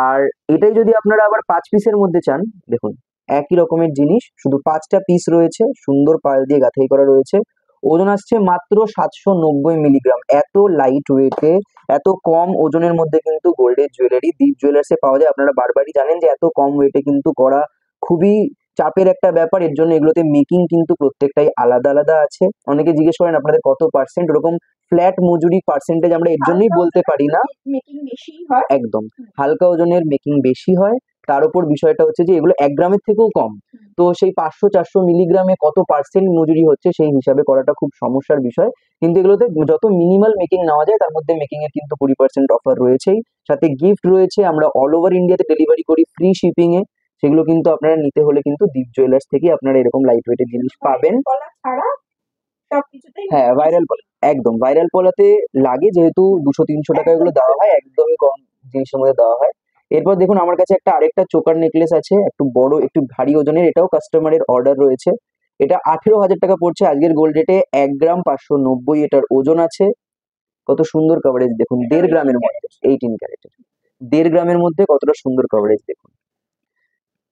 আর এটাই যদি আপনারা আবার 5 পিসের মধ্যে চান, দেখুন একই রকমের জিনিস, শুধু 5টা পিস রয়েছে, সুন্দর পাল দিয়ে গাঁথাই করা রয়েছে, ওজন আসছে মাত্র 790 মিলিগ্রাম। এত লাইট ওয়েটে, এত কম ওজনের মধ্যে কিন্তু গোল্ডের জুয়েলারি দীপ জুয়েলার্সে পাওয়া যায়। আপনারা বারবারই জানেন যে এত কম ওয়েটে কিন্তু করা খুবই চাপের একটা ব্যাপার, এর জন্য এগুলোতে মেকিং কিন্তু প্রত্যেকটাই আলাদা আলাদা আছে। অনেকে জিজ্ঞেস করেন আপনাদের কত পার্সেন্ট, ওরকম ফ্ল্যাট মজুরি পার্সেন্টেজ আমরা এর জন্যই বলতে পারি না। মেকিং বেশি হয় একদম হালকা ওজনের মেকিং বেশি হয়। তার উপর বিষয়টা হচ্ছে যে এগুলো 1 গ্রামের থেকেও কম, তো সেই 500-400 মিলিগ্রামে কত পার্সেন্ট মজুরি হচ্ছে সেই হিসাবে করাটা খুব সমস্যার বিষয়। কিন্তু এগুলোতে যত মিনিমাল মেকিং নেওয়া যায় তার মধ্যে মেকিং এর কিন্তু 20% অফার রয়েছেই, সাথে গিফট রয়েছে। আমরা অল ওভার ইন্ডিয়াতে ডেলিভারি করি ফ্রি শিপিং এ। সেগুলো কিন্তু আপনারা নিতে হলে কিন্তু দীপ জুয়েলার্স থেকে আপনারা এরকম লাইট ওয়েটের জিনিস পাবেন। হ্যাঁ ভাইরাল পলা, একদম ভাইরাল পলাতে লাগে, যেহেতু 200-300 টাকা এগুলো দেওয়া হয়, একদমই কম জিনিসের মধ্যে দেওয়া হয়। এরপর দেখুন আমার কাছে আরেকটা চোকার নেকলেস আছে, একটু বড় একটু ভারী ওজনের, এটাও কাস্টমারের অর্ডার রয়েছে। এটা 18,000 টাকা পড়ছে আজকের গোল্ড রেটে, 1 গ্রাম 590 এটার ওজন আছে। কত সুন্দর কভারেজ দেখুন, 1.5 গ্রামের মধ্যে, 18 ক্যারেটের 1.5 গ্রামের মধ্যে কতটা সুন্দর কভারেজ দেখুন।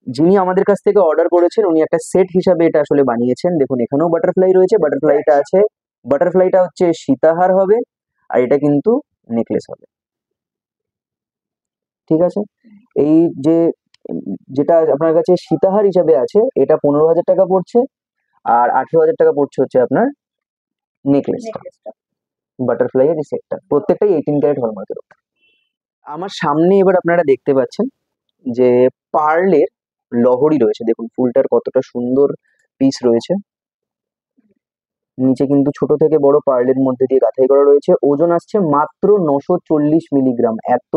যিনি আমাদের কাছ থেকে অর্ডার করেছেন উনি একটা সেট হিসাবে এটা আসলে বানিয়েছেন। দেখুন এখানেও বাটারফ্লাই রয়েছে, বাটারফ্লাইটা আছে, বাটারফ্লাইটা হচ্ছে সীতাহার হবে, আর এটা কিন্তু নেকলেস হবে, ঠিক আছে। এই যে যেটা আপনার কাছে সীতাহার হিসাবে আছে এটা 15,000 টাকা পড়ছে, আর 18,000 টাকা পড়ছে হচ্ছে আপনার নেকলেসটা, বাটারফ্লাই এর সেটটা, প্রত্যেকটাই 18 ক্যারেট হলমার্কের উপর। আমার সামনে এবার আপনারা দেখতে পাচ্ছেন যে পার্লের লহরি রয়েছে, দেখুন ফুলটার কতটা সুন্দর পিস রয়েছে, নিচে কিন্তু ছোট থেকে বড় পার্লের মধ্যে দিয়ে গাঁথাই করা রয়েছে। ওজন আসছে মাত্র 940 মিলিগ্রাম, এত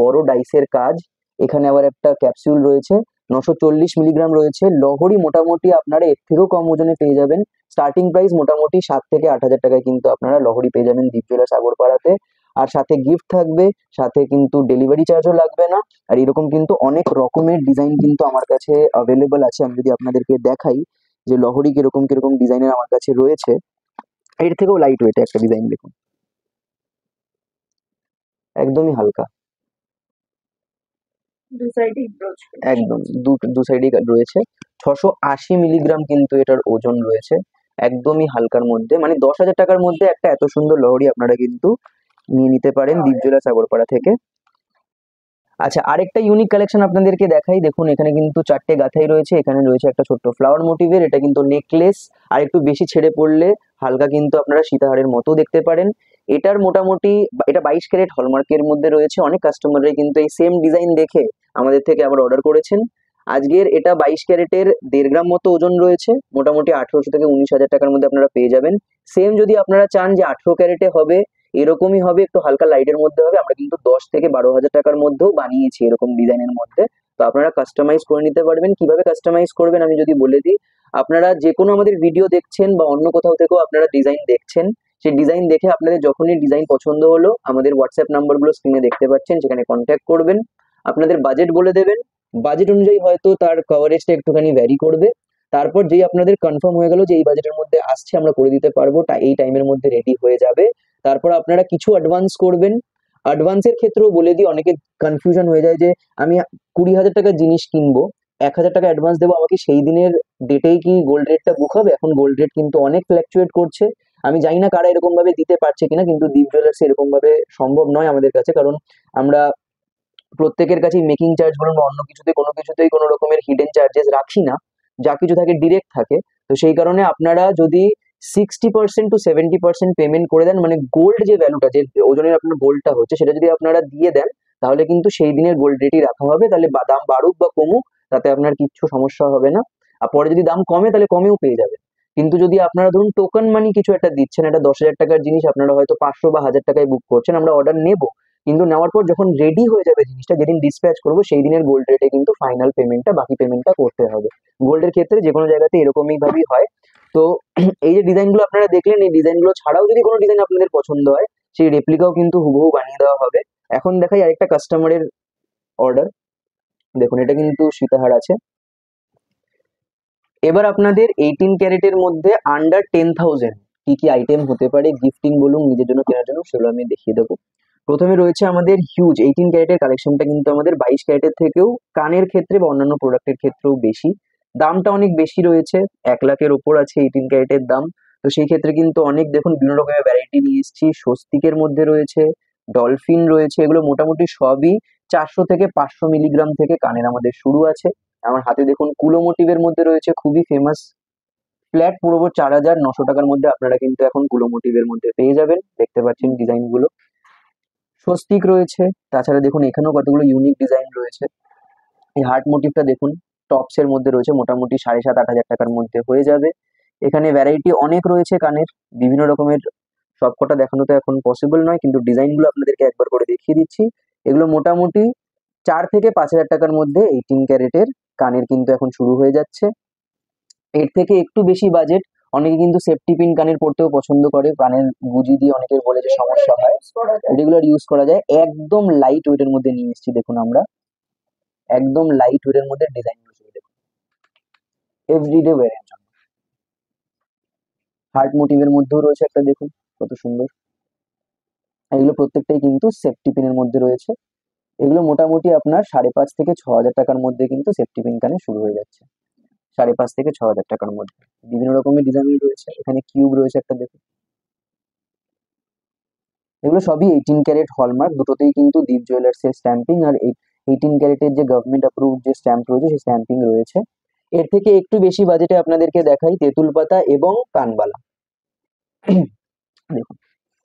বড় ডাইসের কাজ। এখানে আবার একটা ক্যাপসুল রয়েছে, 940 মিলিগ্রাম রয়েছে। লহরি মোটামুটি আপনারা এর থেকেও কম ওজনে পেয়ে যাবেন, স্টার্টিং প্রাইস মোটামুটি 7 থেকে 8,000 টাকায় কিন্তু আপনারা লহরি পেয়ে যাবেন দীপ জুয়েলার্স আগরপাড়াতে। আর সাথে গিফট থাকবে, সাথে কিন্তু ডেলিভারি চার্জও লাগবে না। আর এরকম কিন্তু অনেক রকমের ডিজাইন কিন্তু আমার কাছে অ্যাভেলেবল আছে, আমি যদি আপনাদেরকে দেখাই যে লহরি কিরকম কিরকম ডিজাইনের আমার কাছে রয়েছে। এর থেকেও লাইট ওয়েট একটা ডিজাইন দেখুন, একদমই হালকা, একদম দু সাইডেই রয়েছে। 680 মিলিগ্রাম কিন্তু এটার ওজন রয়েছে, একদমই হালকার মধ্যে, মানে 10,000 টাকার মধ্যে একটা এত সুন্দর লহরি আপনারা কিন্তু নিয়ে নিতে পারেন দীপ জুয়েলার্স আগরপাড়া থেকে। আচ্ছা, আরেকটা ইউনিক কালেকশন আপনাদেরকে দেখাই, দেখুন এখানে কিন্তু 4টে গাঁথাই রয়েছে, এখানে রয়েছে একটা ছোট্ট ফ্লাওয়ার মোটিভের, এটা কিন্তু নেকলেস, আর একটু বেশি ছেড়ে পড়লে হালকা কিন্তু আপনারা সীতাহারের মতো দেখতে পারেন। এটার মোটামুটি এটা 22 ক্যারেট হলমার্কের মধ্যে রয়েছে। অনেক কাস্টমাররাই কিন্তু এই সেম ডিজাইন দেখে আমাদের থেকে আবার অর্ডার করেছেন। আজকের এটা 22 ক্যারেটের 1.5 গ্রাম মতো ওজন রয়েছে, মোটামুটি 1800 থেকে 19,000 টাকার মধ্যে আপনারা পেয়ে যাবেন। সেম যদি আপনারা চান যে 18 ক্যারেটে হবে, এরকমই হবে, একটু হালকা লাইটের মধ্যে হবে, আমরা কিন্তু 10 থেকে 12,000 টাকার মধ্যেও বানিয়েছি এরকম ডিজাইনের মধ্যে। তো আপনারা কাস্টমাইজ করে নিতে পারবেন। কিভাবে কাস্টমাইজ করবেন আমি যদি বলে দিই, আপনারা যে কোনো আমাদের ভিডিও দেখছেন বা অন্য কোথাও থেকেও আপনারা ডিজাইন দেখছেন, সেই ডিজাইন দেখে আপনাদের যখনই ডিজাইন পছন্দ হলো, আমাদের হোয়াটসঅ্যাপ নাম্বারগুলো স্ক্রিনে দেখতে পাচ্ছেন, সেখানে কন্ট্যাক্ট করবেন, আপনাদের বাজেট বলে দেবেন, বাজেট অনুযায়ী হয়তো তার কভারেজটা একটুখানি ভ্যারি করবে। তারপর যেই আপনাদের কনফার্ম হয়ে গেল যে এই বাজেটের মধ্যে আসছে, আমরা করে দিতে পারবো, এই টাইমের মধ্যে রেডি হয়ে যাবে, তারপর আপনারা কিছু অ্যাডভান্স করবেন। অ্যাডভান্সের ক্ষেত্রেও বলে দিই, অনেকে কনফিউশন হয়ে যায় যে আমি 20,000 টাকার জিনিস কিনবো, 1,000 টাকা অ্যাডভান্স দেবো, আমাকে সেই দিনের ডেটেই কি গোল্ড রেটটা বুক হবে? এখন গোল্ড রেট কিন্তু অনেক ফ্ল্যাকচুয়েট করছে, আমি জানি না কারা এরকম ভাবে দিতে পারছে কিনা, কিন্তু দীপ জুয়েলার্স এরকম ভাবে সম্ভব নয় আমাদের কাছে, কারণ আমরা প্রত্যেকের কাছেই মেকিং চার্জ বলুন বা অন্য কিছুতে কোনো কিছুতেই কোনো রকমের হিডেন চার্জেস রাখি না, যা কিছু থাকে ডিরেক্ট থাকে। তো সেই কারণে আপনারা যদি 60% টু 70% পেমেন্ট করে দেন, মানে গোল্ড যে ভ্যালুটা, যে ওজনের আপনার গোল্ডটা হচ্ছে, সেটা যদি আপনারা দিয়ে দেন, তাহলে কিন্তু সেই দিনের গোল্ড রেটই রাখা হবে, তাহলে দাম বাড়ুক বা কমুক তাতে আপনার কিচ্ছু সমস্যা হবে না। আর পরে যদি দাম কমে তাহলে কমেও পেয়ে যাবেন। কিন্তু যদি আপনারা ধরুন টোকেন মানি কিছু একটা দিচ্ছেন, একটা 10,000 টাকার জিনিস আপনারা হয়তো 500 বা 1,000 টাকায় বুক করছেন, আমরা অর্ডার নেবো, কিন্তু নেওয়ার পর যখন রেডি হয়ে যাবে জিনিসটা, যেদিন ডিসপ্যাচ করবো সেই দিনের গোল্ড রেটে কিন্তু ফাইনাল পেমেন্টটা, বাকি পেমেন্টটা করতে হবে। গোল্ডের ক্ষেত্রে যে কোনো জায়গাতে এরকমই ভাবেই হয়। তো এই যে ডিজাইনগুলো আপনারা দেখলেন, এই ডিজাইনগুলো ছাড়াও যদি কোনো ডিজাইন আপনাদের পছন্দ হয়, সেই রেপ্লিকাও কিন্তু হুবহু বানিয়ে দেওয়া হবে। এখন দেখাই আরেকটা কাস্টমারের অর্ডার, দেখুন এটা কিন্তু সীতাহার আছে। এবার আপনাদের 18 ক্যারেটের মধ্যে আন্ডার 10,000 কি কি আইটেম হতে পারে, গিফটিং বলুন নিজের জন্য কেনার জন্য, সেগুলো আমি দেখিয়ে দেবো। প্রথমে রয়েছে আমাদের হিউজ 18 ক্যারেটের কালেকশনটা, কিন্তু আমাদের 22 ক্যারেটের থেকেও কানের ক্ষেত্রে বা অন্যান্য প্রোডাক্টের ক্ষেত্রেও বেশি, দামটা অনেক বেশি রয়েছে, 1 লাখের ওপর আছে 18 ক্যারেটের দাম। তো সেই ক্ষেত্রে কিন্তু অনেক দেখুন বিভিন্ন রকমের ভ্যারাইটি নিয়ে এসেছি, স্বস্তিকের মধ্যে রয়েছে, ডলফিন রয়েছে, এগুলো মোটামুটি সবই 400 থেকে 500 মিলিগ্রাম থেকে কানের আমাদের শুরু আছে। আমার হাতে দেখুন কুলো মোটিভের মধ্যে রয়েছে খুবই ফেমাস ফ্ল্যাট পুরো 4,900 টাকার মধ্যে আপনারা কিন্তু এখন কুলো মোটিভের মধ্যে পেয়ে যাবেন, দেখতে পাচ্ছেন ডিজাইন গুলো। স্বস্তিক রয়েছে, তাছাড়া দেখুন এখানেও কতগুলো ইউনিক ডিজাইন রয়েছে। এই হার্ট মোটিভটা দেখুন টপস এর মধ্যে রয়েছে, মোটামুটি 7,500-8,000 টাকার মধ্যে হয়ে যাবে। এখানে ভ্যারাইটি অনেক রয়েছে কানের, বিভিন্ন রকমের, সবকটা দেখানো তো এখন পসিবল নয়, কিন্তু ডিজাইনগুলো আপনাদেরকে একবার করে দেখিয়ে দিচ্ছি। এগুলো মোটামুটি 4 থেকে 5,000 টাকার মধ্যে 18 ক্যারেটের কানের কিন্তু এখন শুরু হয়ে যাচ্ছে। এর থেকে একটু বেশি বাজেট, অনেকে কিন্তু সেফটি পিন কানের পড়তেও পছন্দ করে, কানের গুজি দিয়ে অনেকের বলে যে সমস্যা হয়, রেগুলার ইউজ করা যায়, একদম লাইট ওয়েটের মধ্যে নিয়ে এসেছি দেখুন আমরা। একদম লাইট ওয়ের মধ্যে ডিজাইন রয়েছে, দেখুন এভরিডে ওয়ারের জন্য। হার্ট মোটিভের মধ্যেও রয়েছে একটা, দেখুন কত সুন্দর। এগুলো প্রত্যেকটাই কিন্তু সেফটি পিনের মধ্যে রয়েছে। এগুলো মোটামুটি আপনার 5,500 থেকে 6,000 টাকার মধ্যে কিন্তু সেফটি পিন কানে শুরু হয়ে যাচ্ছে। 5,500 থেকে 6,000 টাকার মধ্যে বিভিন্ন রকমের ডিজাইন রয়েছে। এখানে কিউব রয়েছে একটা, দেখুন এগুলো সবই 18 ক্যারেট হলমার্ক, দুটোতেই কিন্তু দীপ জুয়েলার্স এর স্ট্যাম্পিং আর 18 ক্যারেটের যে গভর্নমেন্ট অ্যাপ্রুভ যে স্ট্যাম্প রয়েছে সেই স্ট্যাম্পিং রয়েছে। এর থেকে একটু বেশি বাজেটে আপনাদেরকে দেখাই তেঁতুল পাতা এবং কানবালা। দেখুন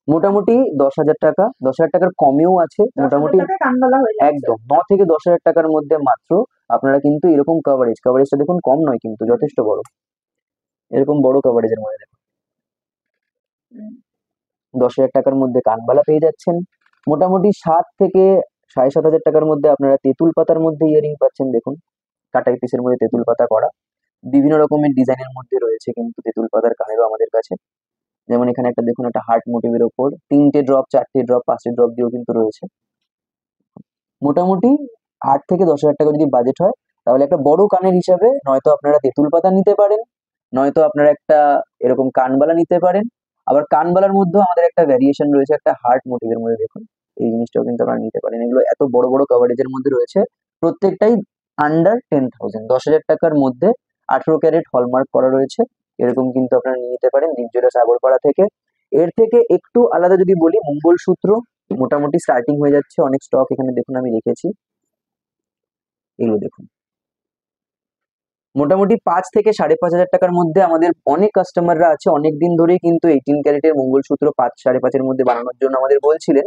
মোটামুটি 10,000 টাকা, 10,000 টাকার কমেও আছে, মোটামুটি একদম 9 থেকে 10,000 টাকার মধ্যে মাত্র আপনারা কিন্তু এরকম কভারেজটা দেখুন কম নয় কিন্তু যথেষ্ট বড়, এরকম বড় কভারেজের মধ্যে দেখুন 10,000 টাকার মধ্যে কানবালা পেয়ে যাচ্ছেন। মোটামুটি 7 থেকে 7,500 টাকার মধ্যে আপনারা তেঁতুল পাতার মধ্যে ইয়ারিং পাচ্ছেন, দেখুন কাটাই পিসের মধ্যে তেঁতুল পাতা করা, বিভিন্ন রকমের ডিজাইনের মধ্যে রয়েছে কিন্তু তেঁতুল পাতার কানেরও আমাদের কাছে। যেমন এখানে একটা দেখুন, একটা হার্ট মোটিভের ওপর 3টে ড্রপ, 4টে ড্রপ, 5টে ড্রপ দিয়েও কিন্তু রয়েছে। মোটামুটি 8 থেকে 10,000 টাকা যদি বাজেট হয় তাহলে একটা বড় কানের হিসাবে নয়তো আপনারা তেঁতুল পাতা নিতে পারেন, নয়তো আপনারা একটা এরকম কানবালা নিতে পারেন। আবার কানবালার মধ্যেও আমাদের একটা ভ্যারিয়েশন রয়েছে একটা হার্ট মোটিভের মধ্যে, দেখুন এই জিনিসটাও কিন্তু আপনারা নিতে পারেন। এগুলো এত বড় বড় কভারেজের মধ্যে রয়েছে, প্রত্যেকটাই আন্ডার 10,000, 10,000 টাকার মধ্যে 18 ক্যারেট হলমার্ক করা রয়েছে। এরকম কিন্তু আপনারা নিয়ে নিতে পারেন দীপ জুয়েলার্স আগরপাড়া থেকে। এর থেকে একটু আলাদা যদি বলি, মঙ্গলসূত্র মোটামুটি স্টার্টিং হয়ে যাচ্ছে, অনেক স্টক এখানে দেখুন আমি রেখেছি, এগুলো দেখুন মোটামুটি 5 থেকে 5,500 টাকার মধ্যে আমাদের অনেক কাস্টমাররা আছে, অনেক দিন ধরেই কিন্তু 18 ক্যারেটের মঙ্গলসূত্র 5-5.5 মধ্যে বানানোর জন্য আমাদের বলছিলেন।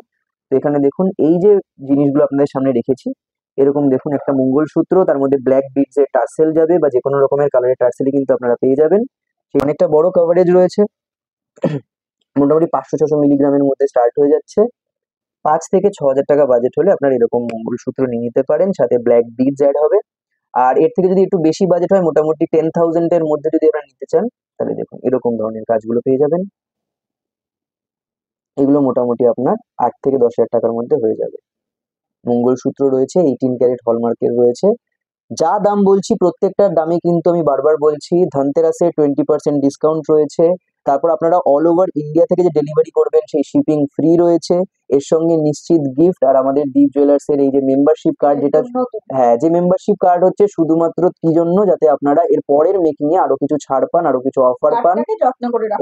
তো এখানে দেখুন এই যে জিনিসগুলো আপনাদের সামনে রেখেছি, এরকম দেখুন একটা মঙ্গলসূত্র, তার মধ্যে ব্ল্যাক বিডস এর টার্সেল যাবে বা যে কোনো রকমের কালারের টার্সেলই কিন্তু আপনারা পেয়ে যাবেন। অনেকটা বড় কভারেজ রয়েছে, মোটামুটি 500-600 মিলিগ্রামের মধ্যে স্টার্ট হয়ে যাচ্ছে। 5 থেকে 6,000 টাকা বাজেট হলে আপনারা এরকম মঙ্গলসূত্র নিয়ে নিতে পারেন, সাথে ব্ল্যাক বিডস অ্যাড হবে। আর এর থেকে যদি একটু বেশি বাজেট হয়, মোটামুটি 10,000 এর মধ্যে যদি আপনারা নিতে চান, তাহলে দেখুন এরকম ধরনের কাজগুলো পেয়ে যাবেন। এগুলো মোটামুটি আপনার 8 থেকে 10,000 টাকার মধ্যে হয়ে যাবে। মঙ্গলসূত্র রয়েছে, 18 ক্যারেট হলমার্কের রয়েছে। যা দাম বলছি প্রত্যেকটার দামে কিন্তু আমি বারবার বলছি, ধনতেরাসে 20% ডিসকাউন্ট রয়েছে। তারপর আপনারা অল ওভার ইন্ডিয়া থেকে যে ডেলিভারি করবেন সেই শিপিং ফ্রি রয়েছে, এর সঙ্গে নিশ্চিত গিফট। আর আমাদের দীপ জুয়েলার্স এর এই যে মেম্বারশিপ কার্ড, যেটা হ্যাঁ যে মেম্বারশিপ কার্ড হচ্ছে শুধুমাত্র কি জন্য, যাতে আপনারা এর পরের মেকিং এ আরো কিছু ছাড় পান, আরো কিছু অফার পান।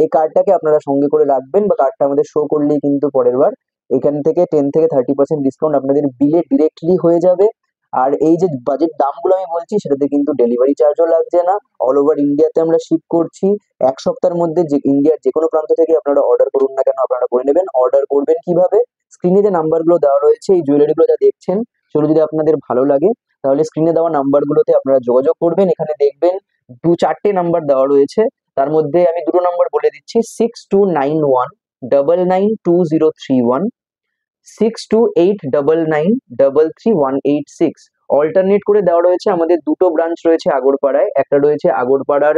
এই কার্ডটাকে আপনারা সঙ্গে করে রাখবেন, বা কার্ডটা আমাদের শো করলেই কিন্তু পরের বার এখান থেকে 10 থেকে 30% ডিসকাউন্ট আপনাদের বিলে ডিরেক্টলি হয়ে যাবে। আর এই যে বাজেট দামগুলো আমি বলছি সেটাতে কিন্তু ডেলিভারি চার্জও লাগছে না, অল ওভার ইন্ডিয়াতে আমরা শিপ করছি। 1 সপ্তাহের মধ্যে যে ইন্ডিয়ার যে কোনো প্রান্ত থেকে আপনারা অর্ডার করুন না কেন আপনারা করে নেবেন। অর্ডার করবেন কিভাবে, স্ক্রিনে যে নাম্বারগুলো দেওয়া রয়েছে, এই জুয়েলারিগুলো যা দেখছেন সেগুলো যদি আপনাদের ভালো লাগে তাহলে স্ক্রিনে দেওয়া নাম্বারগুলোতে আপনারা যোগাযোগ করবেন। এখানে দেখবেন 2-4টে নাম্বার দেওয়া রয়েছে, তার মধ্যে আমি দুটো নাম্বার বলে দিচ্ছি, 6291992031, 628999333186। অল্টারনেট করে দেওয়া রয়েছে। আমাদের দুটো ব্রাঞ্চ রয়েছে আগরপাড়ায়, একটা রয়েছে আগরপাড়ার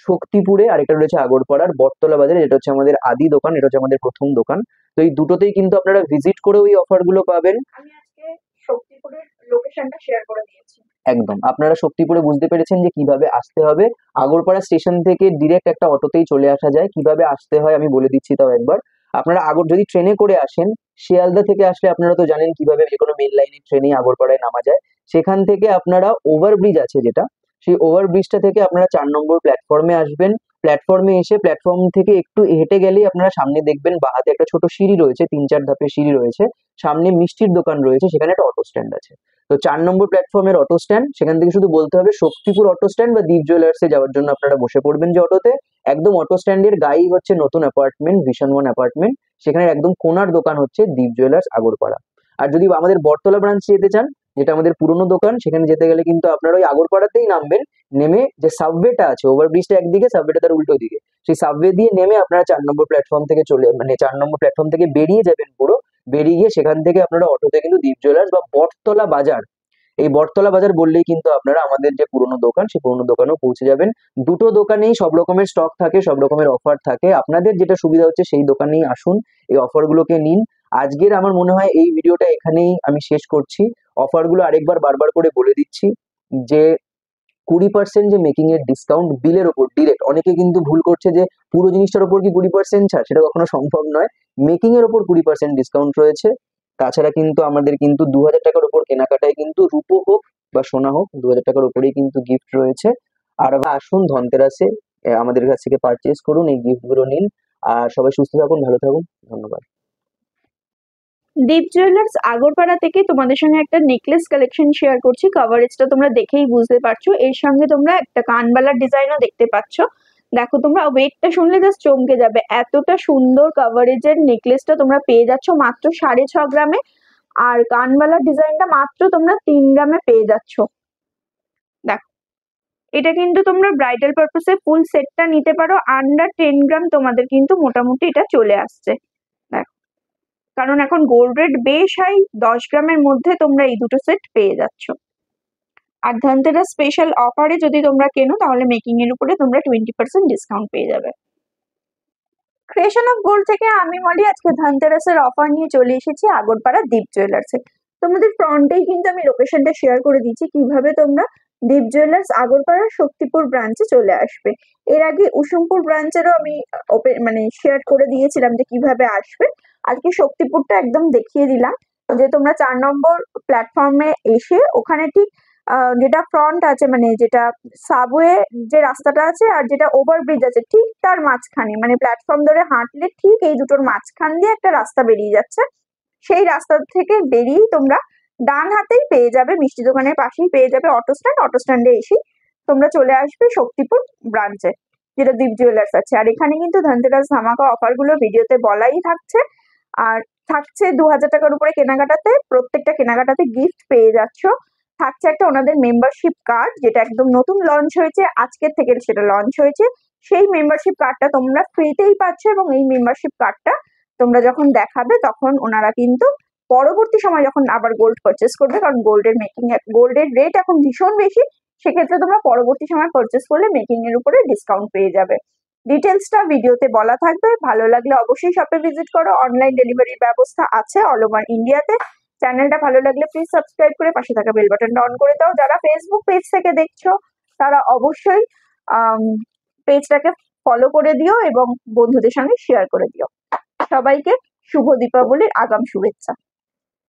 শক্তিপুরে আর একটা রয়েছে আগরপাড়ার বটতলা বাজারে, যেটা হচ্ছে আমাদের আদি দোকান, এটা হচ্ছে আমাদের প্রথম দোকান। তো এই দুটোতেই কিন্তু আপনারা ভিজিট করে ওই অফার গুলো পাবেন। আমি আজকে শক্তিপুরের লোকেশনটা শেয়ার করে দিয়েছি। একদম আপনারা শক্তিপুরে বুঝতে পেরেছেন যে কিভাবে আসতে হবে। আগরপাড়া স্টেশন থেকে ডিরেক্ট একটা অটোতেই চলে আসা যায়। কিভাবে আসতে হয় আমি বলে দিচ্ছি তাও একবার। আপনারা যদি ট্রেনে করে আসেন, শিয়ালদা থেকে আসলে আপনারা তো জানেন কিভাবে যে কোনো মেন লাইনের ট্রেনে আগরপাড়ায় নামা যায়। সেখান থেকে আপনারা ওভারব্রিজ আছে যেটা, সেই ওভারব্রিজটা থেকে আপনারা 4 নম্বর প্ল্যাটফর্মে আসবেন। প্ল্যাটফর্মে এসে প্ল্যাটফর্ম থেকে একটু হেঁটে গেলেই আপনারা সামনে দেখবেন বাঁ হাতে একটা ছোট সিঁড়ি রয়েছে, 3-4 ধাপের সিঁড়ি রয়েছে, সামনে মিষ্টির দোকান রয়েছে, সেখানে একটা অটো স্ট্যান্ড আছে। তো 4 নম্বর প্ল্যাটফর্মের অটো স্ট্যান্ড, সেখান থেকে শুধু বলতে হবে শক্তিপুর অটো স্ট্যান্ড বা দীপ জুয়েলার্সে যাওয়ার জন্য আপনারা বসে পড়বেন যে অটোতে। একদম অটো স্ট্যান্ডের গায়েই হচ্ছে নতুন অ্যাপার্টমেন্ট, ভিশন 1 অ্যাপার্টমেন্ট, সেখানে একদম কোনার দোকান হচ্ছে দীপ জুয়েলার্স আগরপাড়া। আর যদি আমাদের বটতলা ব্রাঞ্চে যেতে চান, যেটা আমাদের পুরনো দোকান, সেখানে যেতে গেলে কিন্তু আপনারা ওই আগরপাড়াতেই নামবেন। নেমে যে সাবওয়েটা আছে, ওভারব্রিজটা একদিকে, সাবওয়েটা তার উল্টো দিকে, সেই সাবওয়ে দিয়ে নেমে আপনারা 4 নম্বর প্ল্যাটফর্ম থেকে 4 নম্বর প্ল্যাটফর্ম থেকে বেরিয়ে যাবেন পুরো। বেরিয়ে গিয়ে সেখান থেকে আপনারা অটোতে কিন্তু দীপ জুয়েলার্স বা বটতলা বাজার, এই বটতলা বাজার বললেই কিন্তু আপনারা আমাদের যে পুরনো দোকান সেই পুরনো দোকানেও পৌঁছে যাবেন। দুটো দোকানেই সব রকমের স্টক থাকে, সব রকমের অফার থাকে। আপনাদের যেটা সুবিধা হচ্ছে সেই দোকানেই আসুন, এই অফার গুলোকে নিন। আজকের আমার মনে হয় এই ভিডিওটা এখানেই আমি শেষ করছি। অফারগুলো আরেকবার বারবার করে বলে দিচ্ছি যে 20% যে মেকিং এর ডিসকাউন্ট বিলের ওপর ডিরেক্ট। অনেকে কিন্তু ভুল করছে যে পুরো জিনিসটার ওপর কি 20% ছাড়, সেটা কখনো সম্ভব নয়। মেকিং এর ওপর 20% ডিসকাউন্ট রয়েছে। তাছাড়া কিন্তু আমাদের কিন্তু 2000 টাকার ওপর কেনাকাটায় কিন্তু রূপো হোক বা সোনা হোক 2000 টাকার ওপরেই কিন্তু গিফট রয়েছে। আর আসুন ধনতেরাসে আমাদের কাছ থেকে পারচেস করুন, এই গিফট গুলো নিন। আর সবাই সুস্থ থাকুন, ভালো থাকুন, ধন্যবাদ। দীপ জুয়েলার্স আগরপাড়া থেকে তোমাদের সঙ্গে একটা নেকলেস কালেকশন শেয়ার করছি। কভারেজটা তোমরা দেখেই বুঝতে পারছো। এর সঙ্গে তোমরা একটা কানবালার ডিজাইনও দেখতে পাচ্ছ। দেখো, তোমরা ওয়েটটা শুনলে জাস্ট চমকে যাবে। এতটা সুন্দর কভারেজের নেকলেসটা তোমরা পেয়ে যাচ্ছ মাত্র 6.5 গ্রামে। আর কানবালার ডিজাইনটা মাত্র তোমরা 3 গ্রামে পেয়ে যাচ্ছ। দেখো, এটা কিন্তু তোমরা ব্রাইডাল পারপাসে ফুল সেটটা নিতে পারো। আন্ডার 10 গ্রাম তোমাদের কিন্তু মোটামুটি এটা চলে আসছে। দেখো, কারণ এখন গোল্ড রেট বেশ হাই, 10 গ্রামের মধ্যে তোমরা এই দুটো সেট পেয়ে যাচ্ছ। আর ধনতেরাস স্পেশাল অফারে যদি তোমরা কেনো তাহলে মেকিং এর উপরে তোমরা 20% ডিসকাউন্ট পেয়ে যাবে। ক্রিয়েশন অফ গোল্ড থেকে আমি মলি আজকে ধনতেরাসের অফার নিয়ে চলে এসেছি আগরপাড়া দীপ জুয়েলার্সে। তোমাদের ফ্রন্টেই কিন্তু আমি লোকেশনটা শেয়ার করে দিচ্ছি কিভাবে তোমরা দীপ জুয়েলার্স আগরপাড়ার শক্তিপুর ব্রাঞ্চে চলে আসবে। এর আগে উসুমপুর ব্রাঞ্চেরও আমি শেয়ার করে দিয়েছিলাম যে কিভাবে আসবে। আজকে শক্তিপুরটা একদম দেখিয়ে দিলাম যে তোমরা 4 নম্বর প্ল্যাটফর্মে এসে ওখানে ঠিক যেটা ফ্রন্ট আছে, যেটা সাবওয়ে যে রাস্তাটা আছে আর যেটা ওভারব্রিজ আছে ঠিক তার মাঝখানে, প্ল্যাটফর্ম ধরে হাঁটলে ঠিক এই দুটোর মাঝখান দিয়ে একটা রাস্তা বেরিয়ে যাচ্ছে। সেই রাস্তা থেকে বেরিয়েই তোমরা ডান হাতেই পেয়ে যাবে, মিষ্টি দোকানের পাশেই পেয়ে যাবে অটো স্ট্যান্ড। অটো স্ট্যান্ডে এসেই তোমরা চলে আসবে শক্তিপুর ব্রাঞ্চে, যেটা দীপ জুয়েলার্স আছে। আর এখানে কিন্তু ধনতেরাস ধামাকা অফার গুলো ভিডিওতে বলাই থাকছে। আর থাকছে 2000 টাকার উপরে কেনাকাটাতে, প্রত্যেকটা কেনাকাটাতে গিফট পেয়ে যাচ্ছ। থাকছে একটা ওনাদের মেম্বারশিপ কার্ড, যেটা একদম নতুন লঞ্চ হয়েছে, আজকের থেকে সেটা লঞ্চ হয়েছে। সেই মেম্বারশিপ কার্ডটা তোমরা ফ্রিতেই পাচ্ছ, এবং এই মেম্বারশিপ কার্ডটা তোমরা যখন দেখাবে তখন ওনারা কিন্তু পরবর্তী সময় যখন আবার গোল্ড পারচেস করবে, কারণ গোল্ডের রেট এখন ভীষণ বেশি, সেক্ষেত্রে তোমরা পরবর্তী সময় পারচেস করলে মেকিং এর উপরে ডিসকাউন্ট পেয়ে যাবে। ডিটেলসটা ভিডিওতে বলা থাকবে, ভালো লাগলে অবশ্যই শপে ভিজিট করো। অনলাইন ডেলিভারির ব্যবস্থা আছে অল ওভার ইন্ডিয়াতে। চ্যানেলটা ভালো লাগলে প্লিজ সাবস্ক্রাইব করে পাশে থাকা বেল বাটনটা অন করে দাও। যারা ফেসবুক পেজ থেকে দেখছো তারা অবশ্যই পেজটাকে ফলো করে দিও এবং বন্ধুদের সঙ্গে শেয়ার করে দিও। সবাইকে শুভ দীপাবলির আগাম শুভেচ্ছা।